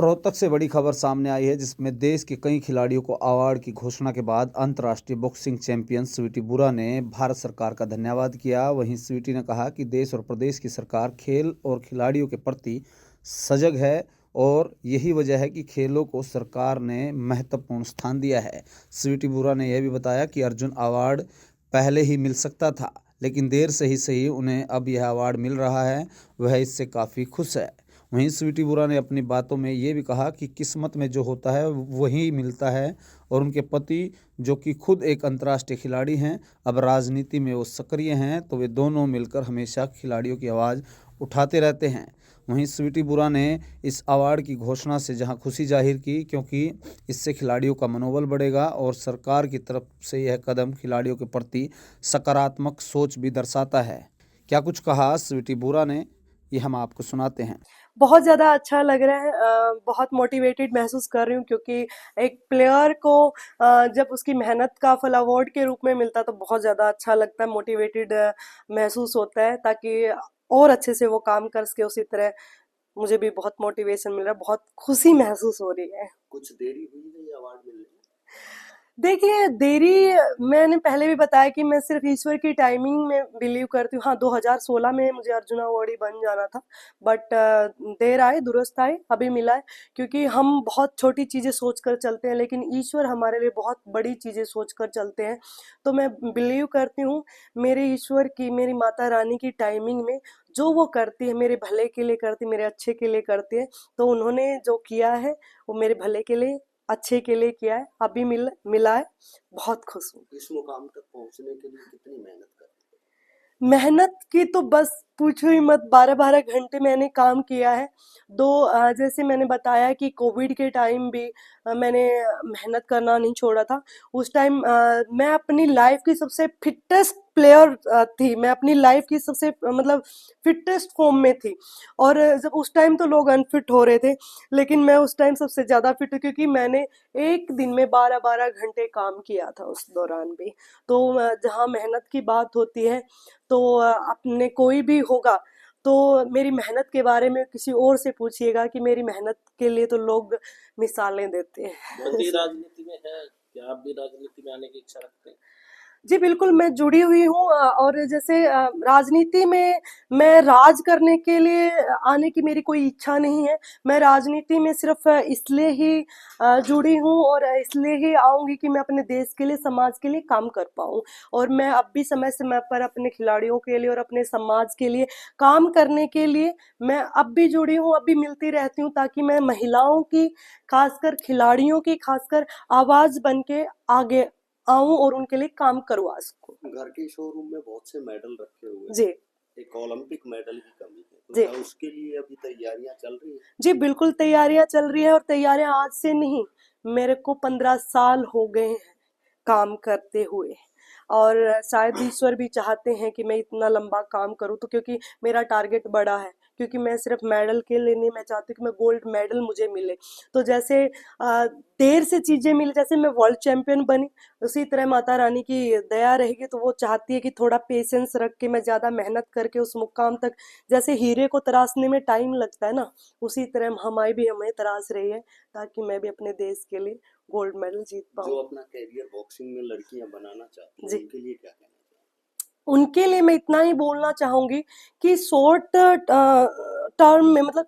रोहतक से बड़ी खबर सामने आई है जिसमें देश के कई खिलाड़ियों को अवार्ड की घोषणा के बाद अंतर्राष्ट्रीय बॉक्सिंग चैंपियन स्वीटी बुरा ने भारत सरकार का धन्यवाद किया। वहीं स्वीटी ने कहा कि देश और प्रदेश की सरकार खेल और खिलाड़ियों के प्रति सजग है और यही वजह है कि खेलों को सरकार ने महत्वपूर्ण स्थान दिया है। स्वीटी बुरा ने यह भी बताया कि अर्जुन अवार्ड पहले ही मिल सकता था, लेकिन देर से ही सही उन्हें अब यह अवार्ड मिल रहा है। वह इससे काफ़ी खुश है। वहीं स्वीटी बुरा ने अपनी बातों में ये भी कहा कि किस्मत में जो होता है वही मिलता है और उनके पति जो कि खुद एक अंतर्राष्ट्रीय खिलाड़ी हैं, अब राजनीति में वो सक्रिय हैं, तो वे दोनों मिलकर हमेशा खिलाड़ियों की आवाज़ उठाते रहते हैं। वहीं स्वीटी बुरा ने इस अवार्ड की घोषणा से जहां खुशी जाहिर की, क्योंकि इससे खिलाड़ियों का मनोबल बढ़ेगा और सरकार की तरफ से यह कदम खिलाड़ियों के प्रति सकारात्मक सोच भी दर्शाता है। क्या कुछ कहा स्वीटी बुरा ने, ये हम आपको सुनाते हैं। बहुत ज़्यादा अच्छा लग रहा है। बहुत मोटिवेटेड महसूस कर रही हूँ क्योंकि एक प्लेयर को जब उसकी मेहनत का फल अवार्ड के रूप में मिलता है तो बहुत ज़्यादा अच्छा लगता है, मोटिवेटेड महसूस होता है ताकि और अच्छे से वो काम कर सके। उसी तरह मुझे भी बहुत मोटिवेशन मिल रहा है, बहुत खुशी महसूस हो रही है। कुछ देरी हुई है ये अवार्ड मिलने में? देखिए, देरी मैंने पहले भी बताया कि मैं सिर्फ ईश्वर की टाइमिंग में बिलीव करती हूँ। हाँ, 2016 में मुझे अर्जुन अवार्डी बन जाना था, बट देर आए दुरुस्त आए, अभी मिला है। क्योंकि हम बहुत छोटी चीज़ें सोच कर चलते हैं, लेकिन ईश्वर हमारे लिए बहुत बड़ी चीज़ें सोच कर चलते हैं। तो मैं बिलीव करती हूँ मेरे ईश्वर की, मेरी माता रानी की टाइमिंग में जो वो करती है मेरे भले के लिए करती है, मेरे अच्छे के लिए करती है। तो उन्होंने जो किया है वो मेरे भले के लिए, अच्छे के लिए किया है, अभी मिला है। बहुत खुश हूँ। इस मुकाम तक पहुंचने के लिए कितनी मेहनत कर? मेहनत की तो बस पूछो ही मत, 12-12 घंटे मैंने काम किया है। जैसे मैंने बताया कि कोविड के टाइम भी मैंने मेहनत करना नहीं छोड़ा था। उस टाइम मैं अपनी लाइफ की सबसे फिटेस्ट प्लेयर थी। मैं अपनी लाइफ की सबसे मतलब फिटेस्ट फॉर्म में थी। और जब उस टाइम तो लोग अनफिट हो रहे थे, लेकिन मैं उस टाइम सबसे ज़्यादा फिट हूँ क्योंकि मैंने एक दिन में 12-12 घंटे काम किया था उस दौरान भी। तो जहाँ मेहनत की बात होती है तो अपने कोई भी होगा तो मेरी मेहनत के बारे में किसी और से पूछिएगा कि मेरी मेहनत के लिए तो लोग मिसालें देते हैं। मोदी राजनीति में है, क्या आप भी राजनीति में आने की इच्छा रखते हैं? जी बिल्कुल, मैं जुड़ी हुई हूँ। और जैसे राजनीति में मैं राज करने के लिए आने की मेरी कोई इच्छा नहीं है। मैं राजनीति में सिर्फ इसलिए ही जुड़ी हूँ और इसलिए ही आऊँगी कि मैं अपने देश के लिए, समाज के लिए काम कर पाऊँ। और मैं अब भी समय-समय पर अपने खिलाड़ियों के लिए और अपने समाज के लिए काम करने के लिए मैं अब भी जुड़ी हूँ, अब भी मिलती रहती हूँ ताकि मैं महिलाओं की, खासकर खिलाड़ियों की खासकर आवाज़ बन के आगे आऊं और उनके लिए काम करवा सकूं। घर के शोरूम में बहुत से मेडल रखे हुए हैं। जी एक ओलंपिक मेडल की कमी है, तो जी क्या उसके लिए अभी तैयारियां चल रही हैं? जी बिल्कुल तैयारियां चल रही है और तैयारियां आज से नहीं, मेरे को 15 साल हो गए हैं काम करते हुए। और शायद ईश्वर भी चाहते हैं कि मैं इतना लंबा काम करूं, तो क्योंकि मेरा टारगेट बड़ा है, क्योंकि मैं सिर्फ मेडल के लिए नहीं, मैं चाहती हूँ कि मैं गोल्ड मेडल मुझे मिले। तो जैसे देर से चीजें मिले, जैसे मैं वर्ल्ड चैंपियन बनी, उसी तरह माता रानी की दया रहेगी तो वो चाहती है कि थोड़ा पेशेंस रख के मैं ज्यादा मेहनत करके उस मुकाम तक, जैसे हीरे को तराशने में टाइम लगता है ना, उसी तरह हमारी भी हमें तराश रही है ताकि मैं भी अपने देश के लिए गोल्ड मेडल जीत जो पाऊँ। अपना कैरियर बॉक्सिंग में लड़कियां बनाना चाहती हैं, जी, उनके लिए क्या कहना चाहिए? उनके लिए मैं इतना ही बोलना चाहूंगी कि शॉर्ट टर्म में, मतलब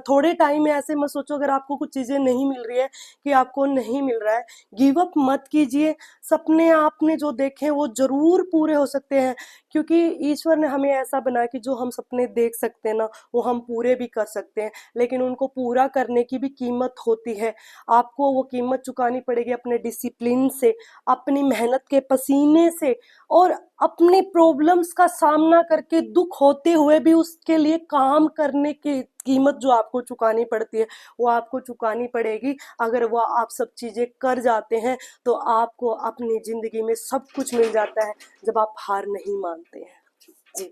थोड़े टाइम में ऐसे मत सोचो अगर आपको कुछ चीजें नहीं मिल रही है कि आपको नहीं मिल रहा है, गिव अप मत कीजिए। सपने आपने जो देखे वो जरूर पूरे हो सकते हैं, क्योंकि ईश्वर ने हमें ऐसा बनाया कि जो हम सपने देख सकते हैं ना वो हम पूरे भी कर सकते हैं, लेकिन उनको पूरा करने की भी कीमत होती है। आपको वो कीमत चुकानी पड़ेगी अपने डिसिप्लिन से, अपनी मेहनत के पसीने से, और अपनी प्रॉब्लम्स का सामना करके दुख होते हुए भी उसके लिए काम करने की कीमत जो आपको चुकानी पड़ती है वो आपको चुकानी पड़ेगी। अगर वो आप सब चीजें कर जाते हैं तो आपको अपनी जिंदगी में सब कुछ मिल जाता है जब आप हार नहीं मानते हैं। जी।